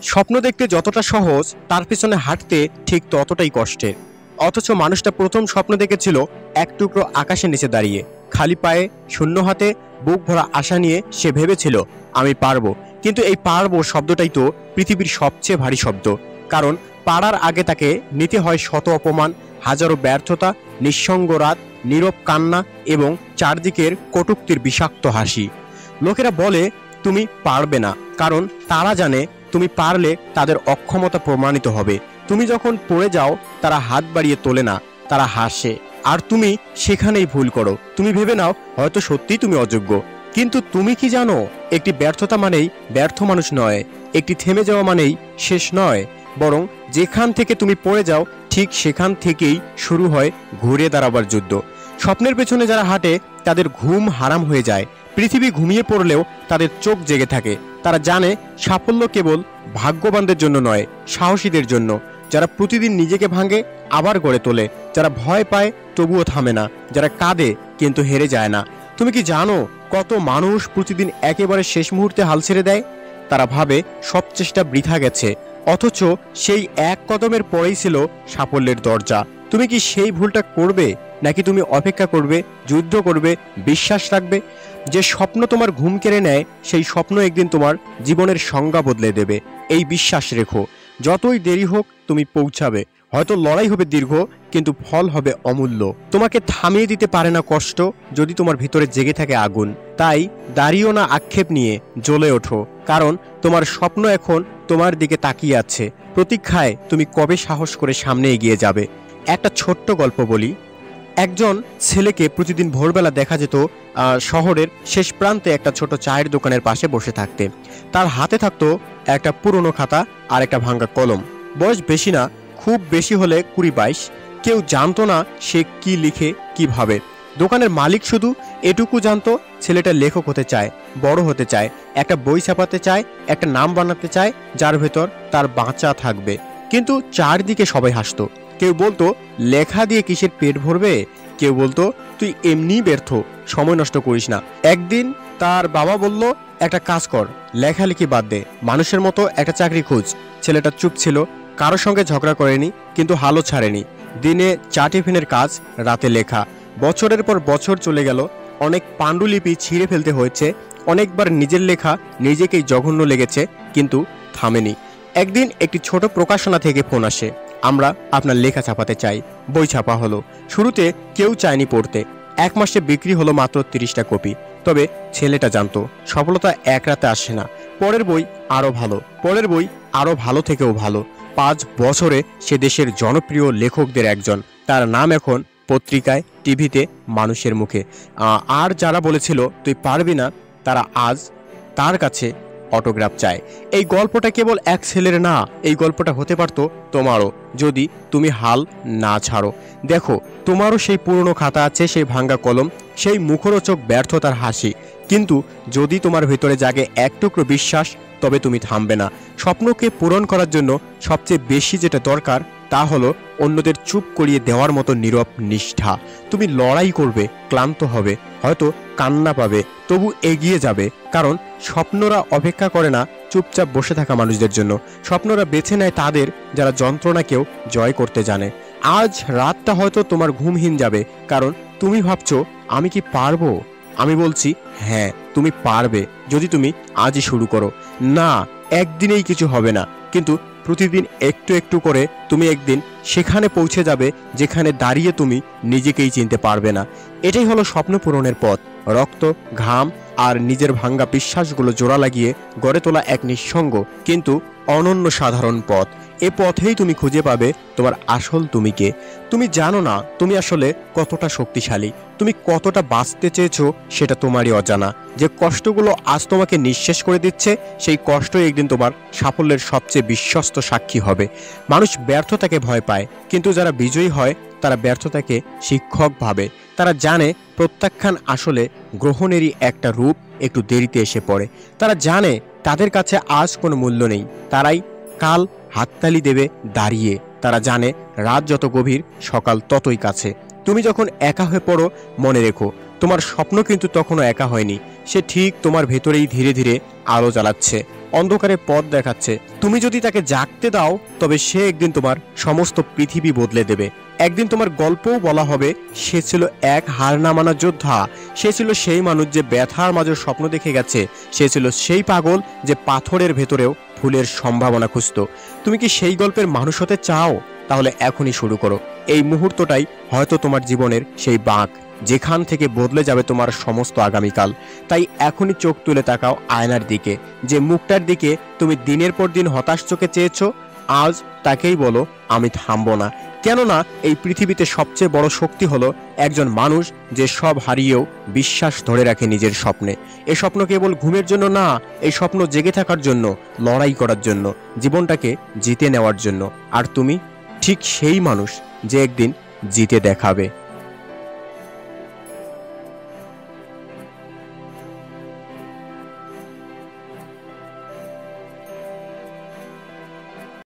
স্বপ্ন দেখতে যতটা সহজ তার পেছনে হাঁটতে ঠিক ততটাই কষ্টের। অথচ মানুষটা প্রথম স্বপ্ন দেখেছিল এক টুকরো আকাশের নিচে দাঁড়িয়ে, খালি পায়ে, শূন্য হাতে, বুক ভরা আশা নিয়ে সে ভেবেছিল আমি পারবো। কিন্তু এই পারবো শব্দটাই তো পৃথিবীর সবচেয়ে ভারী শব্দ। কারণ পারার আগে তাকে নিতে হয় শত অপমান, হাজারো ব্যর্থতা, নিঃসঙ্গ রাত, নীরব কান্না এবং চারদিকের কটূক্তির বিষাক্ত হাসি। লোকেরা বলে তুমি পারবে না, কারণ তারা জানে তুমি পারলে তাদের অক্ষমতা প্রমাণিত হবে। তুমি যখন পড়ে যাও তারা হাত বাড়িয়ে তোলে না, তারা হাসে। আর তুমি সেখানেই ভুল করো। তুমি ভেবে নাও হয়তো সত্যিই তুমি অযোগ্য। কিন্তু তুমি কি জানো, একটি ব্যর্থতা মানেই ব্যর্থ মানুষ নয়, একটি থেমে যাওয়া মানেই শেষ নয়, বরং যেখান থেকে তুমি পড়ে যাও ঠিক সেখান থেকেই শুরু হয় ঘুরে দাঁড়াবার যুদ্ধ। স্বপ্নের পেছনে যারা হাঁটে তাদের ঘুম হারাম হয়ে যায়। পৃথিবী ঘুমিয়ে পড়লেও তাদের চোখ জেগে থাকে। তারা জানে সাফল্য কেবল ভাগ্যবানদের জন্য নয়, সাহসীদের জন্য, যারা প্রতিদিন নিজেকে ভাঙে আবার গড়ে তোলে, যারা ভয় পায় তবুও থামে না, যারা কাঁদে কিন্তু হেরে যায় না। তুমি কি জানো কত মানুষ প্রতিদিন একেবারে শেষ মুহূর্তে হাল ছেড়ে দেয়? তারা ভাবে সব চেষ্টা বৃথা গেছে, অথচ সেই এক কদমের পরেই ছিল সাফল্যের দরজা। তুমি কি সেই ভুলটা করবে, নাকি তুমি অপেক্ষা করবে, যুদ্ধ করবে, বিশ্বাস রাখবে? যে স্বপ্ন তোমার ঘুম কেড়ে নেয় সেই স্বপ্ন একদিন তোমার জীবনের সংজ্ঞা বদলে দেবে। এই বিশ্বাস রেখো, যতই দেরি হোক তুমি পৌঁছাবে। হয়তো লড়াই হবে দীর্ঘ, কিন্তু ফল হবে অমূল্য। তোমাকে থামিয়ে দিতে পারে না কষ্ট, যদি তোমার ভিতরে জেগে থাকে আগুন। তাই দাঁড়িয়েও না আক্ষেপ নিয়ে জ্বলে ওঠো, কারণ তোমার স্বপ্ন এখন তোমার দিকে তাকিয়ে আছে। প্রতীক্ষায় তুমি কবে সাহস করে সামনে এগিয়ে যাবে। একটা ছোট্ট গল্প বলি। একজন ছেলেকে প্রতিদিন ভোরবেলা দেখা যেত শহরের শেষ প্রান্তে একটা ছোট চায়ের দোকানের পাশে বসে থাকতে। তার হাতে থাকতো একটা পুরনো খাতা আর একটা ভাঙা কলম। বয়স বেশি না, খুব বেশি হলে 20-22। কেউ জানতো না সে কি লিখে, কি ভাবে। দোকানের মালিক শুধু এটুকু জানতো ছেলেটা লেখক হতে চায়, বড় হতে চায়, একটা বই ছাপাতে চায়, একটা নাম বানাতে চায় যার ভেতর তার বাঁচা থাকবে। কিন্তু চারদিকে সবাই হাসতো। কেউ বলতো লেখা দিয়ে কিসের পেট ভরবে, কেউ বলতো তুই এমনি ব্যর্থ, সময় নষ্ট করিস না। একদিন তার বাবা বলল একটা কাজ কর, লেখালেখি বাদ দে, মানুষের মতো একটা চাকরি খোঁজ। ছেলেটা চুপ ছিল, কারোর সঙ্গে ঝগড়া করেনি, কিন্তু হালও ছাড়েনি। দিনে 4 টিফিনের কাজ, রাতে লেখা। বছরের পর বছর চলে গেল, অনেক পাণ্ডুলিপি ছিঁড়ে ফেলতে হয়েছে, অনেকবার নিজের লেখা নিজেকেই জঘন্য লেগেছে, কিন্তু থামেনি। একদিন একটি ছোট প্রকাশনা থেকে ফোন আসে, আমরা আপনার লেখা ছাপাতে চাই। বই ছাপা হলো। শুরুতে কেউ চায়নি পড়তে। 1 মাসে বিক্রি হলো মাত্র 30টা কপি। তবে ছেলেটা জানতো সফলতা এক রাতে আসে না। পরের বই আরো ভালো, পরের বই আরো ভালো থেকেও ভালো। 5 বছরে সে দেশের জনপ্রিয় লেখকদের একজন। তার নাম এখন পত্রিকায়, টিভিতে, মানুষের মুখে। আর যারা বলেছিল তুই পারবি না, তারা আজ তার কাছে অটোগ্রাফ চায়। এই গল্পটা কেবল এক ছেলের না, এই গল্পটা হতে পারত তোমারও, যদি তুমি হাল না ছাড়ো। দেখো, তোমারও সেই পুরনো খাতা আছে, সেই ভাঙ্গা কলম, সেই মুখরোচক ব্যর্থতার হাসি। কিন্তু যদি তোমার ভেতরে জাগে এক টুকরো বিশ্বাস, তবে তুমি থামবে না। স্বপ্নকে পূরণ করার জন্য সবচেয়ে বেশি যেটা দরকার তা হলো অন্যদের চুপ করিয়ে দেওয়ার মতো নীরব নিষ্ঠা। তুমি লড়াই করবে, ক্লান্ত হবে, হয়তো কান্না পাবে, তবু এগিয়ে যাবে। কারণ স্বপ্নরা অপেক্ষা করে না চুপচাপ বসে থাকা মানুষদের জন্য। স্বপ্নরা বেছে নেয় তাদের যারা যন্ত্রণাকেও জয় করতে জানে। আজ রাতটা হয়তো তোমার ঘুমহীন যাবে, কারণ তুমি ভাবছো আমি কি পারবো? আমি বলছি হ্যাঁ, তুমি পারবে, যদি তুমি আজই শুরু করো। না, একদিনেই কিছু হবে না, কিন্তু প্রতিদিন একটু একটু করে তুমি একদিন সেখানে পৌঁছে যাবে যেখানে দাঁড়িয়ে তুমি নিজেকেই চিনতে পারবে না। এটাই হলো স্বপ্ন পূরণের পথ। রক্ত, ঘাম আর নিজের ভাঙ্গা বিশ্বাসগুলো জোড়া লাগিয়ে গড়ে তোলা এক নিঃসঙ্গ কিন্তু অনন্য সাধারণ পথ। এ পথেই তুমি খুঁজে পাবে তোমার আসল তুমিকে। তুমি জানো না তুমি আসলে কতটা শক্তিশালী, তুমি কতটা বাঁচতে চেয়েছো সেটা তোমারই অজানা। যে কষ্টগুলো আজ তোমাকে নিঃশেষ করে দিচ্ছে, সেই কষ্টই একদিন তোমার সাফল্যের সবচেয়ে বিশ্বস্ত সাক্ষী হবে। মানুষ ব্যর্থতাকে ভয় পায়, কিন্তু যারা বিজয়ী হয় তারা ব্যর্থতাকে শিক্ষক ভাবে। তারা জানে প্রত্যাখ্যান আসলে গ্রহণেরই একটা রূপ, একটু দেরিতে এসে পড়ে। তারা জানে তাদের কাছে আজ কোনো মূল্য নেই, তারাই কাল হাততালি দেবে দাঁড়িয়ে। তারা জানে রাত যত গভীর, সকাল ততই কাছে। তুমি যখন একা হয়ে পড়ো, মনে রেখো তোমার স্বপ্ন কিন্তু তখনও একা হয়নি। সে ঠিক তোমার ভেতরেই ধীরে ধীরে আলো জ্বালাচ্ছে। অন্ধকারে পথ দেখাচ্ছে। তুমি যদি তাকে জাগতে দাও তবে সে একদিন তোমার সমস্ত পৃথিবী বদলে দেবে। একদিন তোমার গল্পও বলা হবে, সে ছিল এক হার না মানা যোদ্ধা। সে ছিল সেই মানুষ যে ব্যথার মাঝে স্বপ্ন দেখে গেছে। সে ছিল সেই পাগল যে পাথরের ভেতরেও ফুলের সম্ভাবনা খুঁজত। তুমি কি সেই গল্পের মানুষ হতে চাও? তাহলে এখনই শুরু করো। এই মুহূর্তটাই হয়তো তোমার জীবনের সেই বাঁক, যেখান থেকে বদলে যাবে তোমার সমস্ত আগামীকাল। তাই এখনই চোখ তুলে তাকাও আয়নার দিকে। যে মুখটার দিকে তুমি দিনের পর দিন হতাশ চোখে চেয়েছো, আজ তাকেই বলো, আমি থামবো না। কেননা এই পৃথিবীতে সবচেয়ে বড় শক্তি হলো একজন মানুষ যে সব হারিয়েও বিশ্বাস ধরে রাখে নিজের স্বপ্নে। এই স্বপ্ন কেবল ঘুমের জন্য না, এই স্বপ্ন জেগে থাকার জন্য, লড়াই করার জন্য, জীবনটাকে জিতে নেওয়ার জন্য। আর তুমি ঠিক সেই মানুষ যে একদিন জিতে দেখাবে।